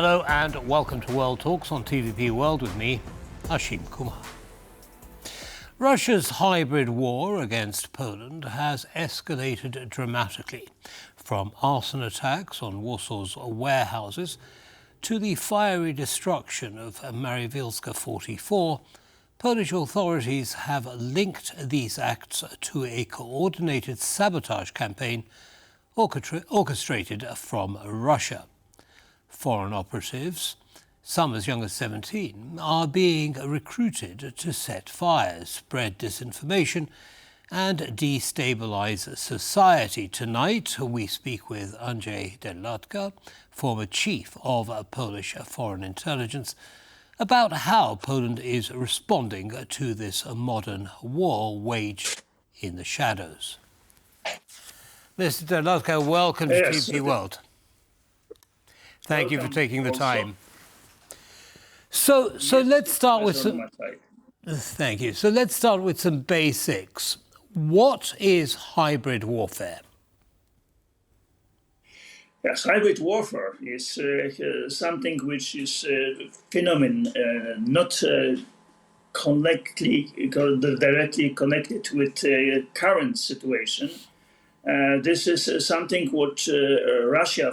Hello and welcome to World Talks on TVP World with me, Ashim Kumar. Russia's hybrid war against Poland has escalated dramatically, from arson attacks on Warsaw's warehouses to the fiery destruction of Marywilska 44. Polish authorities have linked these acts to a coordinated sabotage campaign orchestrated from Russia. Foreign operatives, some as young as 17, are being recruited to set fires, spread disinformation and destabilize society. Tonight we speak with Andrzej Derlatka, former chief of Polish foreign intelligence, about how Poland is responding to this modern war waged in the shadows. Mr. Derlatka, welcome to TVP World. Thank you for taking the time. So let's start with some. Thank you. So let's start with some basics. What is hybrid warfare? Yes, hybrid warfare is something which is a phenomenon not directly connected with current situation. This is something what Russia,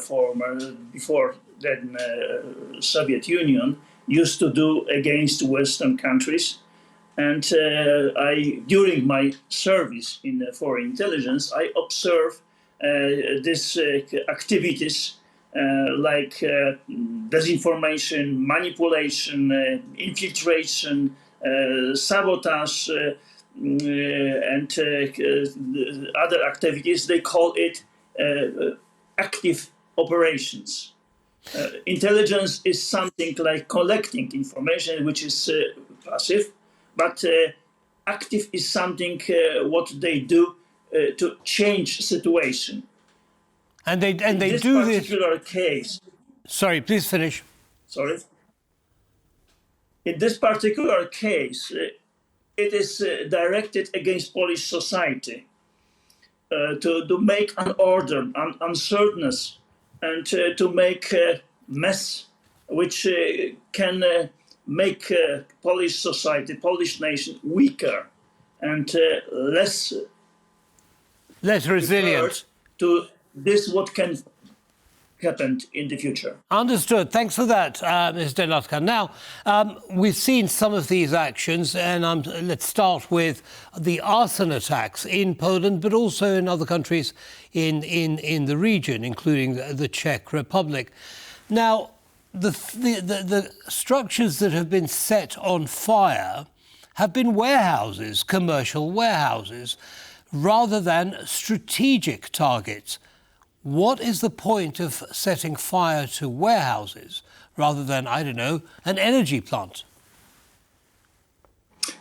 before then Soviet Union, used to do against Western countries. And during my service in foreign intelligence, I observed these activities like disinformation, manipulation, infiltration, sabotage, and other activities. They call it active operations. Intelligence is something like collecting information, which is passive, but active is something what they do to change situation. And they do this. In this particular case. Sorry, please finish. Sorry. In this particular case, it is directed against Polish society to make an order, an uncertainness, and to make a mess which can make Polish society, Polish nation weaker and less resilient to this what can happen in the future. Understood. Thanks for that, Ms. Derlatka. Now, we've seen some of these actions, and let's start with the arson attacks in Poland, but also in other countries in the region, including the Czech Republic. Now, the structures that have been set on fire have been warehouses, commercial warehouses, rather than strategic targets. What is the point of setting fire to warehouses rather than, I don't know, an energy plant?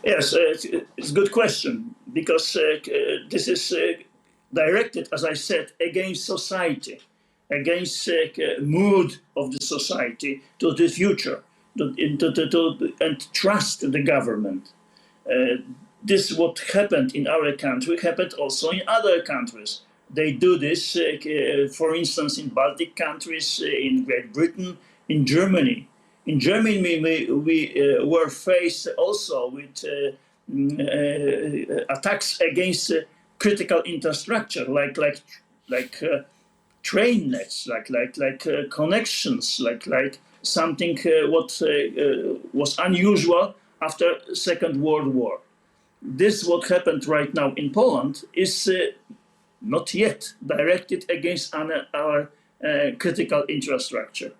Yes, it's a good question, because this is directed, as I said, against society, against mood of the society to the future, and trust the government. This what happened in our country happened also in other countries. They do this, for instance, in Baltic countries, in Great Britain, in Germany. In Germany, we were faced also with attacks against critical infrastructure, like train nets, like connections, like something what was unusual after Second World War. This what happened right now in Poland is not yet directed against our critical infrastructure.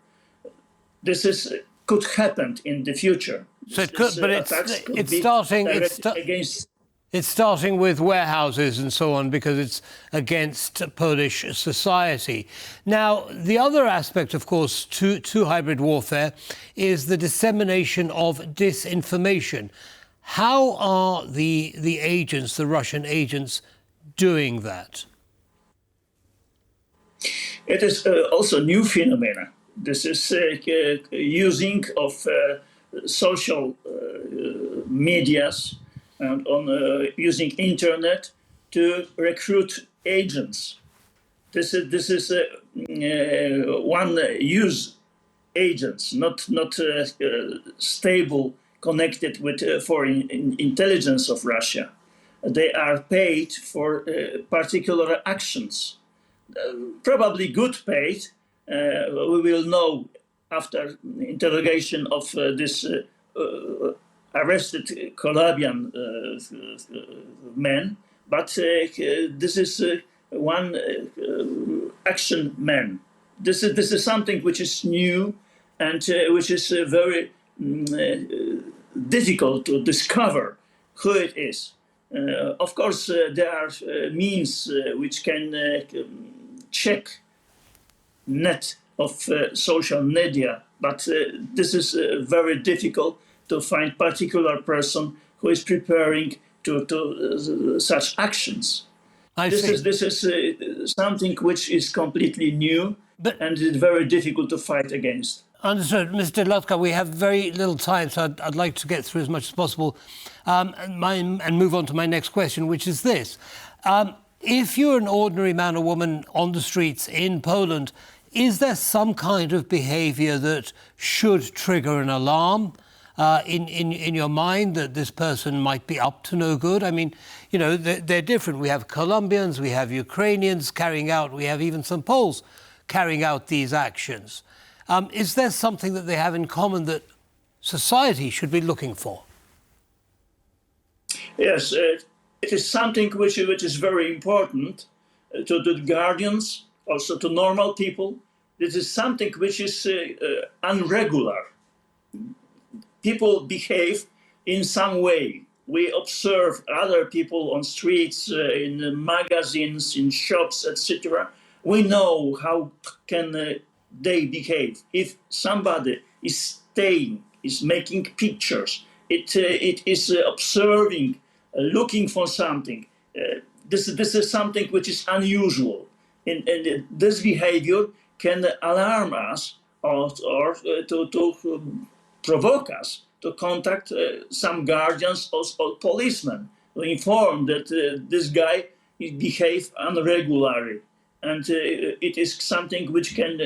This could happen in the future. So it could, but it's starting with warehouses and so on, because it's against Polish society. Now, the other aspect, of course, to hybrid warfare is the dissemination of disinformation. How are the agents, the Russian agents, doing that? It is also a new phenomenon. This is using of social medias and using internet to recruit agents. This is one use agents, not stable, connected with foreign intelligence of Russia. They are paid for particular actions, probably good paid. We will know after interrogation of this arrested Colombian man, but this is one action man. This is something which is new and which is very difficult to discover who it is. Of course, there are means which can check net of social media, but this is very difficult to find particular person who is preparing to such actions. This is something which is completely new, and it's very difficult to fight against. Understood. Mr. Derlatka, we have very little time, so I'd like to get through as much as possible and move on to my next question, which is this. If you're an ordinary man or woman on the streets in Poland, is there some kind of behaviour that should trigger an alarm in your mind that this person might be up to no good? I mean, you know, they're different. We have Colombians, we have Ukrainians carrying out, we have even some Poles carrying out these actions. Is there something that they have in common that society should be looking for? Yes, it is something which is very important to the guardians, also to normal people. This is something which is unregular. People behave in some way. We observe other people on streets, in magazines, in shops, etc. We know how can they behave. If somebody is staying, is making pictures, it is observing, looking for something. This is something which is unusual, and this behavior can alarm us or to provoke us to contact some guardians or policemen to inform that this guy behaves irregularly. And it is something which can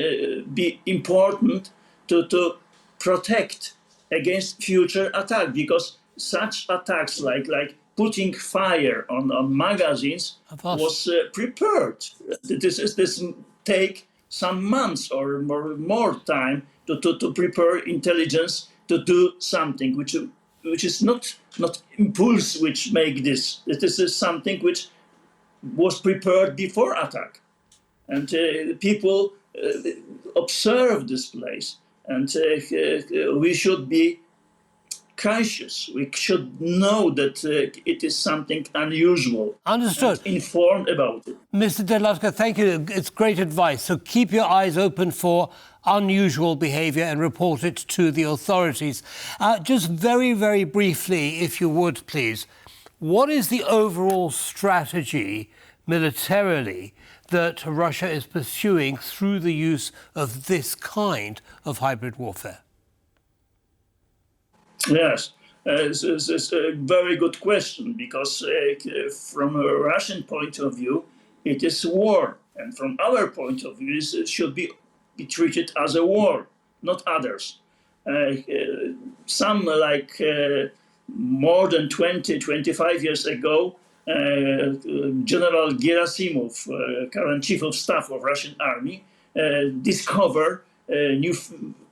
be important to protect against future attack, because such attacks like putting fire on magazines was prepared. This take some months or more time to prepare intelligence to do something which is not impulse which make this. This is something which was prepared before attack. And people observe this place, and we should be cautious. We should know that it is something unusual. Understood. And informed about it. Mr. Derlatka, thank you. It's great advice. So keep your eyes open for unusual behaviour and report it to the authorities. Just very, very briefly, if you would, please, what is the overall strategy militarily that Russia is pursuing through the use of this kind of hybrid warfare? Yes, it's a very good question, because from a Russian point of view, it is war. And from our point of view, it should be treated as a war, not others. Some, like more than 20, 25 years ago, General Gerasimov, current chief of staff of Russian army, discovered a new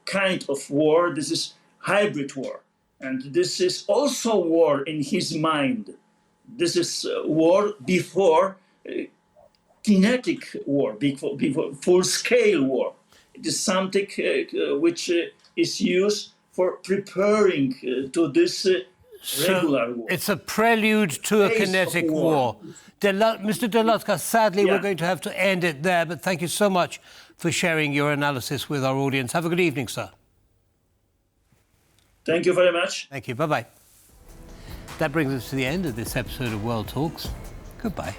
kind of war. This is hybrid war. And this is also war in his mind. This is war before kinetic war, before full-scale war. It is something which is used for preparing to this regular war. It's a prelude to a kinetic war. Mr. Derlatka, sadly, we're going to have to end it there, but thank you so much for sharing your analysis with our audience. Have a good evening, sir. Thank you very much. Thank you. Bye-bye. That brings us to the end of this episode of World Talks. Goodbye.